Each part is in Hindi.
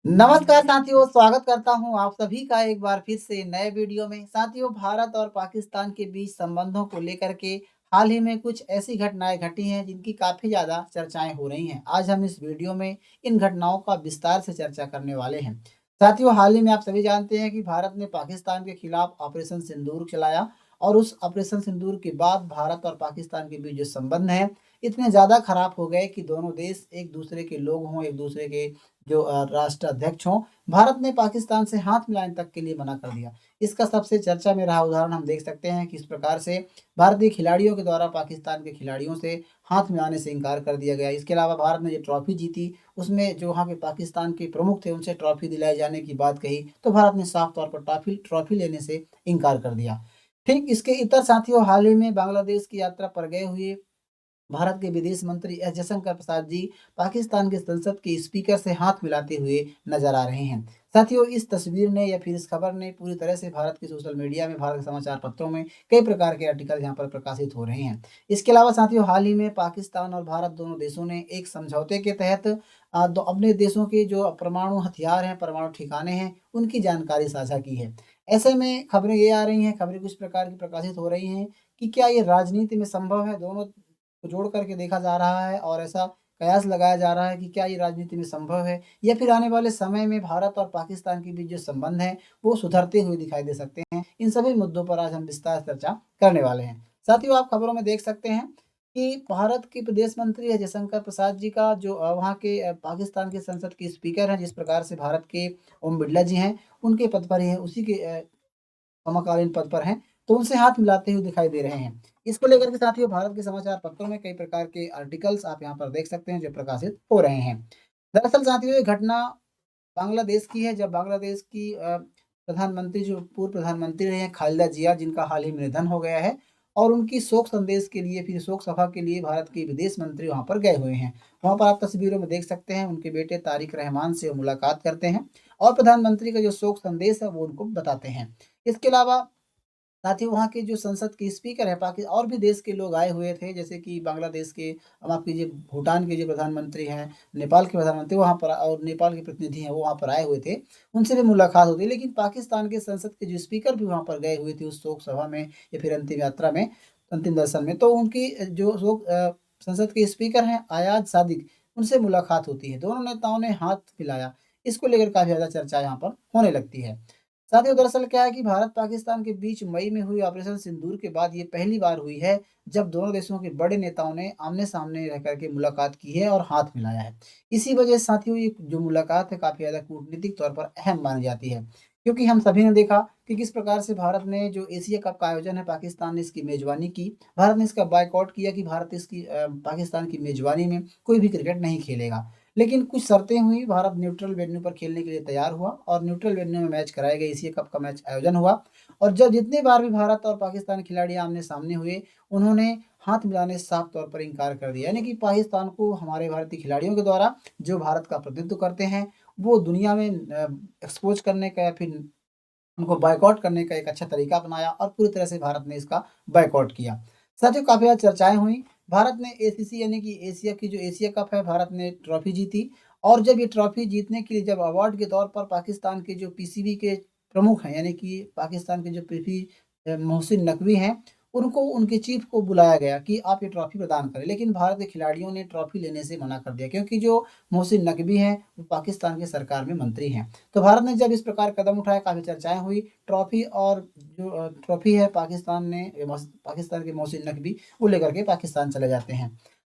नमस्कार साथियों, स्वागत करता हूं आप सभी का एक बार फिर से नए वीडियो में। साथियों, भारत और पाकिस्तान के बीच संबंधों को लेकर के हाल ही में कुछ ऐसी घटनाएं घटी हैं जिनकी काफ़ी ज़्यादा चर्चाएं हो रही हैं। आज हम इस वीडियो में इन घटनाओं का विस्तार से चर्चा करने वाले हैं। साथियों, हाल ही में आप सभी जानते हैं कि भारत ने पाकिस्तान के खिलाफ ऑपरेशन सिंदूर चलाया और उस ऑपरेशन सिंदूर के बाद भारत और पाकिस्तान के बीच जो संबंध हैं, इतने ज़्यादा खराब हो गए कि दोनों देश एक दूसरे के लोग हों, एक दूसरे के जो राष्ट्राध्यक्ष हों, भारत ने पाकिस्तान से हाथ मिलाने तक के लिए मना कर दिया। इसका सबसे चर्चा में रहा उदाहरण हम देख सकते हैं, किस प्रकार से भारतीय खिलाड़ियों के द्वारा पाकिस्तान के खिलाड़ियों से हाथ मिलाने से इनकार कर दिया गया। इसके अलावा भारत ने जो ट्रॉफ़ी जीती, उसमें जो वहाँ के पाकिस्तान के प्रमुख थे, उनसे ट्रॉफ़ी दिलाए जाने की बात कही, तो भारत ने साफ तौर पर ट्रॉफ़ी लेने से इनकार कर दिया। ठीक इसके इतर साथियों, हाल ही में बांग्लादेश की यात्रा पर गए हुए भारत के विदेश मंत्री एस जयशंकर प्रसाद जी पाकिस्तान के संसद के स्पीकर से हाथ मिलाते हुए नजर आ रहे हैं। साथियों, इस तस्वीर ने या फिर इस खबर ने पूरी तरह से भारत के सोशल मीडिया में, भारत के समाचार पत्रों में कई प्रकार के आर्टिकल यहाँ पर प्रकाशित हो रहे हैं। इसके अलावा साथियों, हाल ही में पाकिस्तान और भारत दोनों देशों ने एक समझौते के तहत अपने देशों के जो परमाणु हथियार हैं, परमाणु ठिकाने हैं, उनकी जानकारी साझा की है। ऐसे में खबरें ये आ रही हैं, खबरें कुछ प्रकार की प्रकाशित हो रही हैं कि क्या ये राजनीति में संभव है? दोनों को जोड़ करके देखा जा रहा है और ऐसा कयास लगाया जा रहा है कि क्या ये राजनीति में संभव है या फिर आने वाले समय में भारत और पाकिस्तान के बीच जो संबंध हैं, वो सुधरते हुए दिखाई दे सकते हैं। इन सभी मुद्दों पर आज हम विस्तार से चर्चा करने वाले हैं। साथियों, आप खबरों में देख सकते हैं कि भारत के विदेश मंत्री है जयशंकर प्रसाद जी का जो वहाँ के पाकिस्तान के संसद के स्पीकर हैं, जिस प्रकार से भारत के ओम बिरला जी हैं, उनके पद पर ही हैं, उसी के समकालीन पद पर हैं, तो उनसे हाथ मिलाते हुए दिखाई दे रहे हैं। इसको लेकर के साथियों, भारत के समाचार पत्रों में कई प्रकार के आर्टिकल्स आप यहाँ पर देख सकते हैं जो प्रकाशित हो रहे हैं। दरअसल साथियों, ये घटना बांग्लादेश की है, जब बांग्लादेश की प्रधानमंत्री जो पूर्व प्रधानमंत्री रही हैं खालिदा जिया, जिनका हाल ही में निधन हो गया है और उनकी शोक संदेश के लिए, फिर शोक सभा के लिए भारत के विदेश मंत्री वहाँ पर गए हुए हैं। वहाँ पर आप तस्वीरों में देख सकते हैं, उनके बेटे तारिक रहमान से वो मुलाकात करते हैं और प्रधानमंत्री का जो शोक संदेश है, वो उनको बताते हैं। इसके अलावा साथ ही वहाँ के जो संसद के स्पीकर हैं, पाकि और भी देश के लोग आए हुए थे, जैसे कि बांग्लादेश के, माफ़ कीजिए, भूटान के जो प्रधानमंत्री हैं, नेपाल के प्रधानमंत्री वहाँ पर और नेपाल के प्रतिनिधि हैं, वो वहाँ पर आए हुए थे। उनसे भी मुलाकात होती है, लेकिन पाकिस्तान के संसद के जो स्पीकर भी वहाँ पर गए हुए थे उस शोक सभा में या फिर अंतिम यात्रा में, अंतिम दर्शन में, तो उनकी जो संसद के स्पीकर हैं अयाज सादिक, उनसे मुलाकात होती है। दोनों नेताओं ने हाथ मिलाया। इसको लेकर काफ़ी ज़्यादा चर्चा यहाँ पर होने लगती है। साथियों, दरअसल क्या है कि भारत पाकिस्तान के बीच मई में हुई ऑपरेशन सिंदूर के बाद ये पहली बार हुई है जब दोनों देशों के बड़े नेताओं ने आमने-सामने रह कर के मुलाकात की है और हाथ मिलाया है। इसी वजह से साथियों, ये जो मुलाकात है काफ़ी ज़्यादा कूटनीतिक तौर पर अहम मानी जाती है। क्योंकि हम सभी ने देखा कि किस प्रकार से भारत ने जो एशिया कप का आयोजन है, पाकिस्तान ने इसकी मेज़बानी की। भारत ने इसका बॉयकॉट किया कि भारत इसकी पाकिस्तान की मेज़बानी में कोई भी क्रिकेट नहीं खेलेगा। लेकिन कुछ शर्तें हुई, भारत न्यूट्रल वेन्यू पर खेलने के लिए तैयार हुआ और न्यूट्रल वेन्यू में मैच कराए गए, एशिया कप का मैच आयोजन हुआ और जब जितनी बार भी भारत और पाकिस्तान खिलाड़ी आमने-सामने हुए, उन्होंने हाथ मिलाने से साफ तौर पर इनकार कर दिया। यानी कि पाकिस्तान को हमारे भारतीय खिलाड़ियों के द्वारा जो भारत का प्रतिनिधित्व करते हैं, वो दुनिया में एक्सपोज़ करने का या फिर उनको बॉयकॉट करने का एक अच्छा तरीका अपनाया और पूरी तरह से भारत ने इसका बॉयकॉट किया। साथियों, काफ़ी ज़्यादा चर्चाएँ हुई। भारत ने एसीसी यानी कि एशिया की जो एशिया कप है, भारत ने ट्रॉफ़ी जीती और जब ये ट्रॉफ़ी जीतने के लिए जब अवार्ड के तौर पर पाकिस्तान के जो पीसीबी के प्रमुख हैं, यानी कि पाकिस्तान के जो मोहसिन नकवी हैं, उनको, उनके चीफ को बुलाया गया कि आप ये ट्रॉफ़ी प्रदान करें। लेकिन भारत के खिलाड़ियों ने ट्रॉफ़ी लेने से मना कर दिया, क्योंकि जो मोहसिन नकवी हैं, वो पाकिस्तान की सरकार में मंत्री हैं। तो भारत ने जब इस प्रकार कदम उठाया, काफ़ी चर्चाएँ हुई। ट्रॉफ़ी और जो ट्रॉफ़ी है, पाकिस्तान के मोहसिन नकवी वो लेकर के पाकिस्तान चले जाते हैं।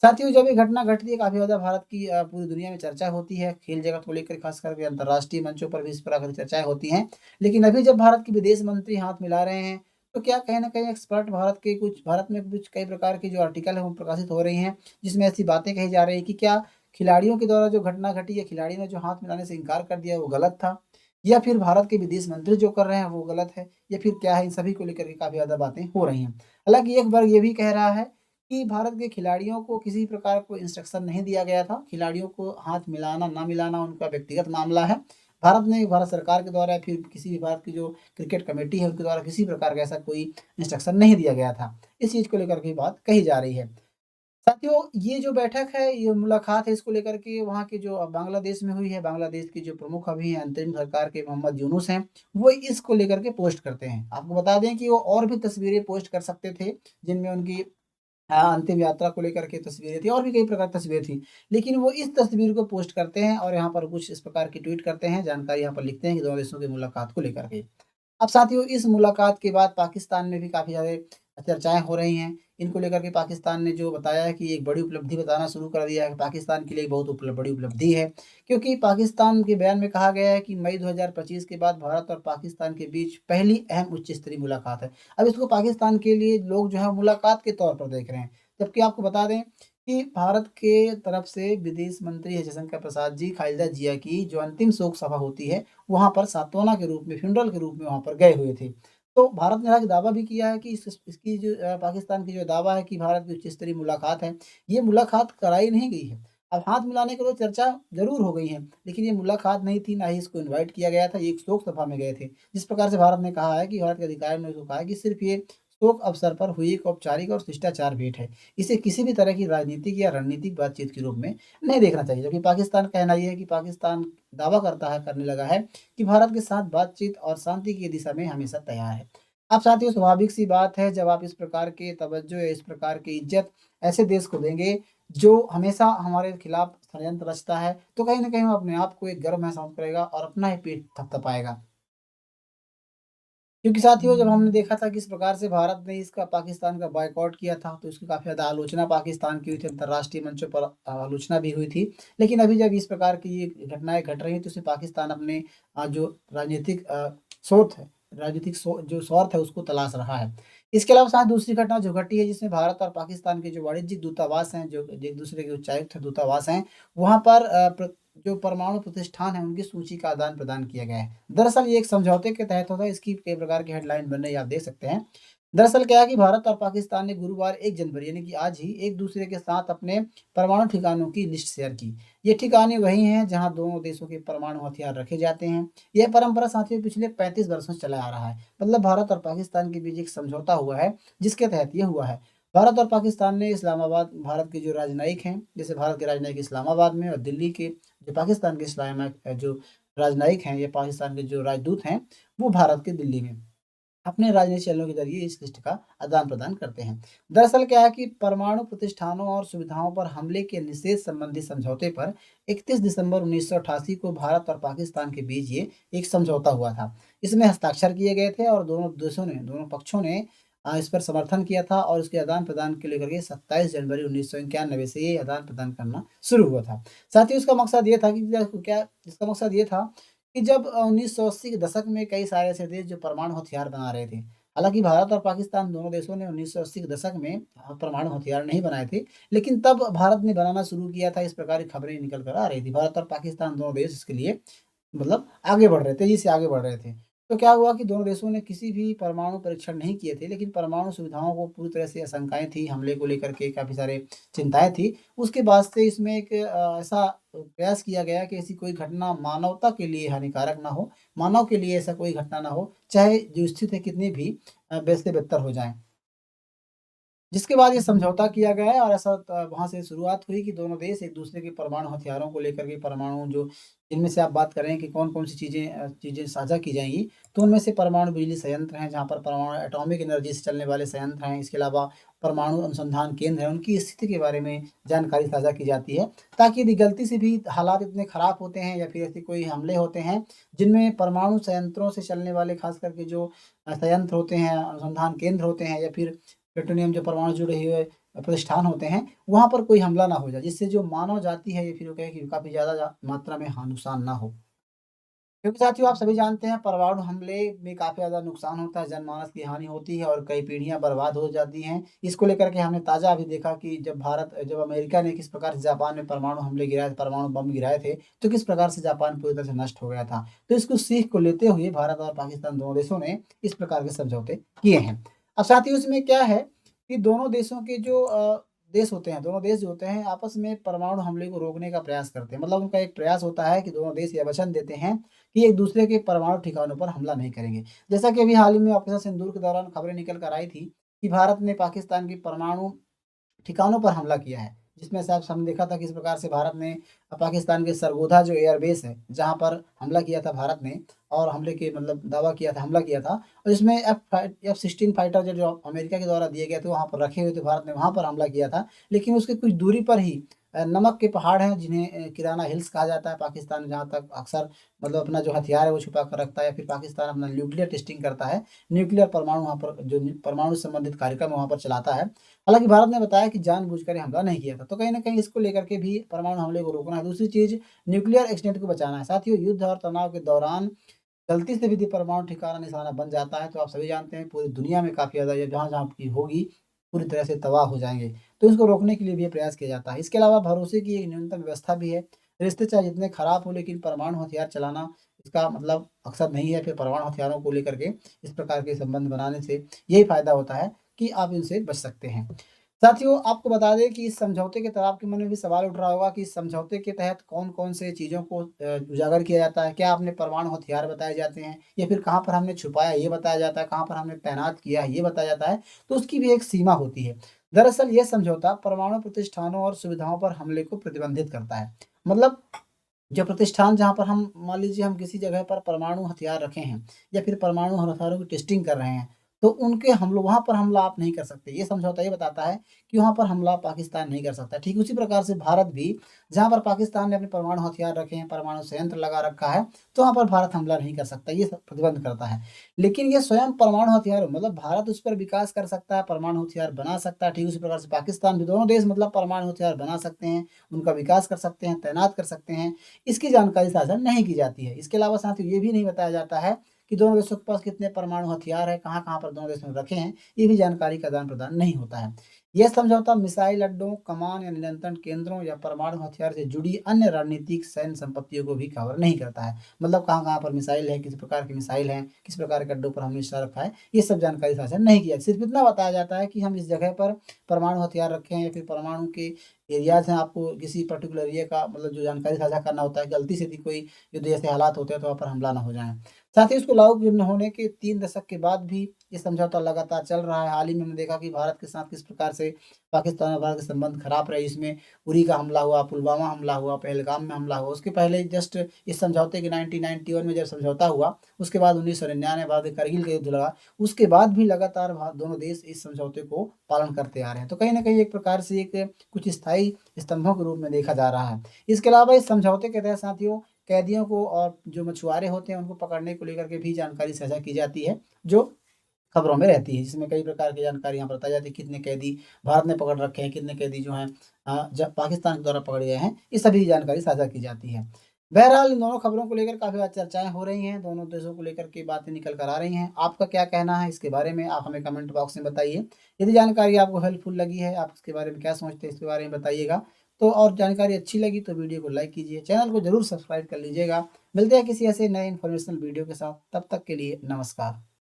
साथियों, जब ये घटना घटती है, काफ़ी ज़्यादा भारत की पूरी दुनिया में चर्चा होती है। खेल जगत को लेकर ख़ास करके अंतर्राष्ट्रीय मंचों पर भी इस प्रकार की चर्चाएँ होती हैं। लेकिन अभी जब भारत के विदेश मंत्री हाथ मिला रहे हैं, तो क्या कहीं न कहीं एक्सपर्ट भारत में कुछ कई प्रकार के जो आर्टिकल हैं वो प्रकाशित हो रही हैं, जिसमें ऐसी बातें कही जा रही हैं कि क्या खिलाड़ियों के द्वारा जो घटना घटी या खिलाड़ी ने जो हाथ मिलाने से इनकार कर दिया वो गलत था? या फिर भारत के विदेश मंत्री जो कर रहे हैं वो गलत है या फिर क्या है? इन सभी को लेकर के काफ़ी ज़्यादा बातें हो रही हैं। हालाँकि एक वर्ग ये भी कह रहा है कि भारत के खिलाड़ियों को किसी प्रकार कोई इंस्ट्रक्शन नहीं दिया गया था। खिलाड़ियों को हाथ मिलाना, ना मिलाना उनका व्यक्तिगत मामला है। भारत सरकार के द्वारा या फिर किसी भी भारत की जो क्रिकेट कमेटी है उनके द्वारा किसी प्रकार का ऐसा कोई इंस्ट्रक्शन नहीं दिया गया था। इस चीज़ को लेकर के बात कही जा रही है। साथियों, ये जो बैठक है, ये मुलाकात है, इसको लेकर के वहाँ की जो बांग्लादेश में हुई है, बांग्लादेश के जो प्रमुख अभी हैं अंतरिम सरकार के मोहम्मद यूनुस हैं, वो इसको लेकर के पोस्ट करते हैं। आपको बता दें कि वो और भी तस्वीरें पोस्ट कर सकते थे, जिनमें उनकी अंतिम यात्रा को लेकर के तस्वीरें थी और भी कई प्रकार की तस्वीरें थी। लेकिन वो इस तस्वीर को पोस्ट करते हैं और यहाँ पर कुछ इस प्रकार की ट्वीट करते हैं, जानकारी यहाँ पर लिखते हैं कि दोनों देशों की मुलाकात को लेकर के। अब साथियों, इस मुलाकात के बाद पाकिस्तान में भी काफ़ी ज़्यादा चर्चाएँ हो रही हैं। इनको लेकर के पाकिस्तान ने जो बताया है कि एक बड़ी उपलब्धि बताना शुरू कर दिया है, पाकिस्तान के लिए बहुत बड़ी उपलब्धि है। क्योंकि पाकिस्तान के बयान में कहा गया है कि मई 2025 के बाद भारत और पाकिस्तान के बीच पहली अहम उच्च स्तरीय मुलाकात है। अब इसको पाकिस्तान के लिए लोग जो है मुलाकात के तौर पर देख रहे हैं। जबकि आपको बता दें कि भारत के तरफ से विदेश मंत्री एस जयशंकर प्रसाद जी खालिदा जिया की जो अंतिम शोक सभा होती है, वहाँ पर सांत्वना के रूप में, फ्यूनरल के रूप में वहाँ पर गए हुए थे। तो भारत ने हालाँकि दावा भी किया है कि इसकी जो पाकिस्तान की जो दावा है कि भारत की उच्च स्तरीय मुलाकात है, ये मुलाकात कराई नहीं गई है। अब हाथ मिलाने की तो चर्चा ज़रूर हो गई है, लेकिन ये मुलाकात नहीं थी, ना ही इसको इनवाइट किया गया था, ये एक शोक सभा में गए थे। जिस प्रकार से भारत ने कहा है कि भारत के अधिकारियों ने उसको कहा है कि सिर्फ़ ये शोक अवसर पर हुई एक औपचारिक और शिष्टाचार भेंट है। इसे किसी भी तरह की राजनीतिक या रणनीतिक बातचीत के रूप में नहीं देखना चाहिए। जबकि पाकिस्तान का कहना ये है कि पाकिस्तान दावा करता है, करने लगा है कि भारत के साथ बातचीत और शांति की दिशा में हमेशा तैयार है। अब साथियों, स्वाभाविक सी बात है, जब आप इस प्रकार के तवज्जो या इस प्रकार की इज़्ज़त ऐसे देश को देंगे जो हमेशा हमारे खिलाफ षड्यंत्र रचता है, तो कहीं न कहीं वो अपने आप को एक गर्व महसूस करेगा और अपना ही पेट थपथपाएगा। क्योंकि साथियों, जब हमने देखा था किस प्रकार से भारत ने इसका पाकिस्तान का बॉयकॉट किया था, तो इसकी काफ़ी ज़्यादा आलोचना पाकिस्तान की हुई थी, अंतर्राष्ट्रीय मंचों पर आलोचना भी हुई थी। लेकिन अभी जब इस प्रकार की ये घटनाएँ घट रही हैं, तो इसमें पाकिस्तान अपने जो राजनीतिक स्रोत है, राजनीतिक जो स्वार्थ है, उसको तलाश रहा है। इसके अलावा साथ दूसरी घटना जो घटी है, जिसमें भारत और पाकिस्तान के जो वाणिज्यिक दूतावास हैं, जो एक-दूसरे के उच्चायुक्त हैं, दूतावास हैं, वहाँ पर जो परमाणु प्रतिष्ठान है, उनकी सूची का आदान-प्रदान किया गया है। दरअसल ये एक समझौते के तहत होता है, इसकी कई प्रकार की हेडलाइन बन रही है, आप देख सकते हैं। दरअसल क्या है कि भारत और पाकिस्तान ने गुरुवार 1 जनवरी यानी कि आज ही एक-दूसरे के साथ अपने परमाणु ठिकानों की लिस्ट शेयर की। ये ठिकाने वही हैं जहाँ दोनों देशों के परमाणु हथियार रखे जाते हैं। यह परंपरा साथियों पिछले 35 वर्षों से चला आ रहा है। मतलब भारत और पाकिस्तान के बीच एक समझौता हुआ है, जिसके तहत ये हुआ है। भारत और पाकिस्तान ने इस्लामाबाद, भारत के जो राजनयिक हैं, जैसे भारत के राजनयिक इस्लामाबाद में और दिल्ली के जो पाकिस्तान के जो राजनयिक हैं या पाकिस्तान के जो राजदूत हैं, वो भारत के दिल्ली में अपने राजनीतिक चैनलों के ज़रिए इस लिस्ट का आदान-प्रदान करते हैं। दरअसल क्या है कि परमाणु प्रतिष्ठानों और सुविधाओं पर हमले के निषेध संबंधी समझौते पर 31 दिसंबर 1988 को भारत और पाकिस्तान के बीच ये एक समझौता हुआ था। इसमें हस्ताक्षर किए गए थे और दोनों पक्षों ने इस पर समर्थन किया था और उसके आदान-प्रदान को लेकर के 27 जनवरी 1991 से ये आदान-प्रदान करना शुरू हुआ था। साथ ही उसका मकसद ये था कि क्या इसका मकसद ये था कि जब 1980 के दशक में कई सारे ऐसे देश जो परमाणु हथियार बना रहे थे। हालाँकि भारत और पाकिस्तान दोनों देशों ने 1980 के दशक में परमाणु हथियार नहीं बनाए थे, लेकिन तब भारत ने बनाना शुरू किया था, इस प्रकार की खबरें निकल कर आ रही थी। भारत और पाकिस्तान दोनों देश इसके लिए मतलब आगे बढ़ रहे थे, तेज़ी से आगे बढ़ रहे थे। तो क्या हुआ कि दोनों देशों ने किसी भी परमाणु परीक्षण नहीं किए थे, लेकिन परमाणु सुविधाओं को पूरी तरह से आशंकाएँ थी, हमले को लेकर के काफ़ी सारे चिंताएँ थी। उसके बाद से इसमें एक ऐसा प्रयास किया गया कि ऐसी कोई घटना मानवता के लिए हानिकारक ना हो, मानव के लिए ऐसा कोई घटना ना हो, चाहे जो स्थिति कितनी भी वैसे बदतर हो जाए। जिसके बाद ये समझौता किया गया है और ऐसा वहाँ से शुरुआत हुई कि दोनों देश एक-दूसरे के परमाणु हथियारों को लेकर के परमाणु जो जिनमें से आप बात कर रहे हैं कि कौन-कौन सी चीज़ें साझा की जाएँगी, तो उनमें से परमाणु बिजली संयंत्र हैं, जहाँ पर परमाणु एटॉमिक एनर्जी से चलने वाले संयंत्र हैं। इसके अलावा परमाणु अनुसंधान केंद्र हैं, उनकी स्थिति के बारे में जानकारी साझा की जाती है, ताकि यदि गलती से भी हालात इतने ख़राब होते हैं या फिर ऐसे कोई हमले होते हैं, जिनमें परमाणु संयंत्रों से चलने वाले ख़ास करके जो संयंत्र होते हैं, अनुसंधान केंद्र होते हैं या फिर प्लूटोनियम जो परमाणु जुड़े हुए प्रतिष्ठान होते हैं, वहाँ पर कोई हमला ना हो जाए, जिससे जो मानव जाति है या फिर वो कहें कि काफ़ी ज़्यादा मात्रा में नुकसान ना हो। क्योंकि साथियों आप सभी जानते हैं परमाणु हमले में काफ़ी ज़्यादा नुकसान होता है, जनमानस की हानि होती है और कई पीढ़ियाँ बर्बाद हो जाती हैं। इसको लेकर के हमने ताज़ा अभी देखा कि जब अमेरिका ने किस प्रकार से जापान में परमाणु हमले गिराए परमाणु बम गिराए थे, तो किस प्रकार से जापान पूरी तरह से नष्ट हो गया था। तो इसको सीख को लेते हुए भारत और पाकिस्तान दोनों देशों ने इस प्रकार के समझौते किए हैं। अब साथियों इसमें क्या है कि दोनों देशों के जो देश होते हैं, दोनों देश जो होते हैं आपस में परमाणु हमले को रोकने का प्रयास करते हैं। मतलब उनका एक प्रयास होता है कि दोनों देश ये वचन देते हैं कि एक-दूसरे के परमाणु ठिकानों पर हमला नहीं करेंगे। जैसा कि अभी हाल ही में आपके साथ सिंदूर के दौरान खबरें निकल कर आई थी कि भारत ने पाकिस्तान की परमाणु ठिकानों पर हमला किया है। जिसमें से आप हमने देखा था किस प्रकार से भारत ने पाकिस्तान के सरगोधा जो एयरबेस है, जहाँ पर हमला किया था भारत ने और हमले के मतलब दावा किया था, हमला किया था और इसमें F-16 फाइटर जेट जो अमेरिका के द्वारा दिए गए थे, वहाँ पर रखे हुए थे, भारत ने वहाँ पर हमला किया था। लेकिन उसके कुछ दूरी पर ही नमक के पहाड़ हैं, जिन्हें किराना हिल्स कहा जाता है। पाकिस्तान जहाँ तक अक्सर मतलब अपना जो हथियार है वो छुपा कर रखता है, या फिर पाकिस्तान अपना न्यूक्लियर टेस्टिंग करता है, न्यूक्लियर परमाणु वहाँ पर जो परमाणु से संबंधित कार्यक्रम वहाँ पर चलाता है। हालाँकि भारत ने बताया कि जानबूझकर ये हमला नहीं किया था, तो कहीं न कहीं इसको लेकर के भी परमाणु हमले को रोकना है। दूसरी चीज़ न्यूक्लियर एक्सीडेंट को बचाना है। साथियों, युद्ध और तनाव के दौरान गलती से भी यदि परमाणु ठिकाना निशाना बन जाता है, तो आप सभी जानते हैं पूरी दुनिया में काफ़ी ज़्यादा, या जहाँ-जहाँ आपकी होगी, पूरी तरह से तबाह हो जाएँगे। तो इसको रोकने के लिए भी ये प्रयास किया जाता है। इसके अलावा भरोसे की एक न्यूनतम व्यवस्था भी है। रिश्ते चाहे जितने खराब हों, लेकिन परमाणु हथियार चलाना इसका मतलब मकसद नहीं है। फिर परमाणु हथियारों को लेकर के इस प्रकार के संबंध बनाने से यही फ़ायदा होता है कि आप इनसे बच सकते हैं। साथियों, आपको बता दें कि इस समझौते के तहत आपके मन में भी सवाल उठ रहा होगा कि इस समझौते के तहत कौन-कौन से चीज़ों को उजागर किया जाता है? क्या आपने परमाणु हथियार बताए जाते हैं, या फिर कहाँ पर हमने छुपाया ये बताया जाता है, कहाँ पर हमने तैनात किया है ये बताया जाता है? तो उसकी भी एक सीमा होती है। दरअसल ये समझौता परमाणु प्रतिष्ठानों और सुविधाओं पर हमले को प्रतिबंधित करता है। मतलब जो प्रतिष्ठान जहाँ पर हम मान लीजिए हम किसी जगह पर परमाणु हथियार रखे हैं, या फिर परमाणु हथियारों की टेस्टिंग कर रहे हैं, तो उनके हम लोग वहाँ पर हमला आप नहीं कर सकते। ये समझौता ये बताता है कि वहाँ पर हमला पाकिस्तान नहीं कर सकता। ठीक उसी प्रकार से भारत भी, जहाँ पर पाकिस्तान ने अपने परमाणु हथियार रखे हैं, परमाणु संयंत्र लगा रखा है, तो वहाँ पर भारत हमला नहीं कर सकता, ये सब प्रतिबंध करता है। लेकिन ये स्वयं परमाणु हथियार मतलब भारत उस पर विकास कर सकता है, परमाणु हथियार बना सकता है, ठीक उसी प्रकार से पाकिस्तान भी, दोनों देश मतलब परमाणु हथियार बना सकते हैं, उनका विकास कर सकते हैं, तैनात कर सकते हैं। इसकी जानकारी साझा नहीं की जाती है। इसके अलावा साथियों ये भी नहीं बताया जाता है कि दोनों देशों के पास कितने परमाणु हथियार हैं, कहाँ-कहाँ पर दोनों देशों ने रखे हैं, ये भी जानकारी का आदान-प्रदान नहीं होता है। यह समझौता मिसाइल अड्डों, कमान या नियंत्रण केंद्रों या परमाणु हथियार से जुड़ी अन्य रणनीतिक सैन्य संपत्तियों को भी कवर नहीं करता है। मतलब कहाँ-कहाँ पर मिसाइल है, किस प्रकार की मिसाइल है, किस प्रकार के अड्डों पर हमने निशाना रखा है, ये सब जानकारी साझा नहीं की जाती। सिर्फ इतना बताया जाता है कि हम इस जगह पर परमाणु हथियार रखे हैं, या फिर परमाणु के एरियाज़ हैं, आपको किसी पर्टिकुलर एरिया का मतलब जो जानकारी साझा करना होता है, गलती से भी कोई युद्ध जैसे हालात होते हैं तो वहाँ पर हमला ना हो जाए। साथ ही इसको लागू न होने के 3 दशक के बाद भी ये समझौता लगातार चल रहा है। हाल ही में हमने देखा कि भारत के साथ किस प्रकार से पाकिस्तान और भारत के संबंध खराब रहे। इसमें उरी का हमला हुआ, पुलवामा हमला हुआ, पहलगाम में हमला हुआ। उसके पहले जस्ट इस समझौते के 1991 में जब समझौता हुआ, उसके बाद 1999 बाद करगिल का युद्ध लगा। उसके बाद भी लगातार दोनों देश इस समझौते को पालन करते आ रहे हैं। तो कहीं न कहीं एक प्रकार से एक कुछ स्थायी स्तंभों के रूप में देखा जा रहा है। इसके अलावा इस समझौते के तहत साथियों कैदियों को और जो मछुआरे होते हैं उनको पकड़ने को लेकर के भी जानकारी साझा की जाती है, जो खबरों में रहती है। जिसमें कई प्रकार की जानकारी यहाँ पर बताई जाती है, कितने कैदी भारत ने पकड़ रखे हैं, कितने कैदी जो हैं जब पाकिस्तान के द्वारा पकड़े गए हैं, ये सभी जानकारी साझा की जाती है। बहरहाल इन दोनों खबरों को लेकर काफ़ी ज़्यादा चर्चाएँ हो रही हैं, दोनों देशों को लेकर के बातें निकल कर आ रही हैं। आपका क्या कहना है इसके बारे में? आप हमें कमेंट बॉक्स में बताइए। यदि जानकारी आपको हेल्पफुल लगी है, आप इसके बारे में क्या सोचते हैं, इसके बारे में बताइएगा। तो और जानकारी अच्छी लगी तो वीडियो को लाइक कीजिए, चैनल को ज़रूर सब्सक्राइब कर लीजिएगा। मिलते हैं किसी ऐसे नए इन्फॉर्मेशनल वीडियो के साथ, तब तक के लिए नमस्कार।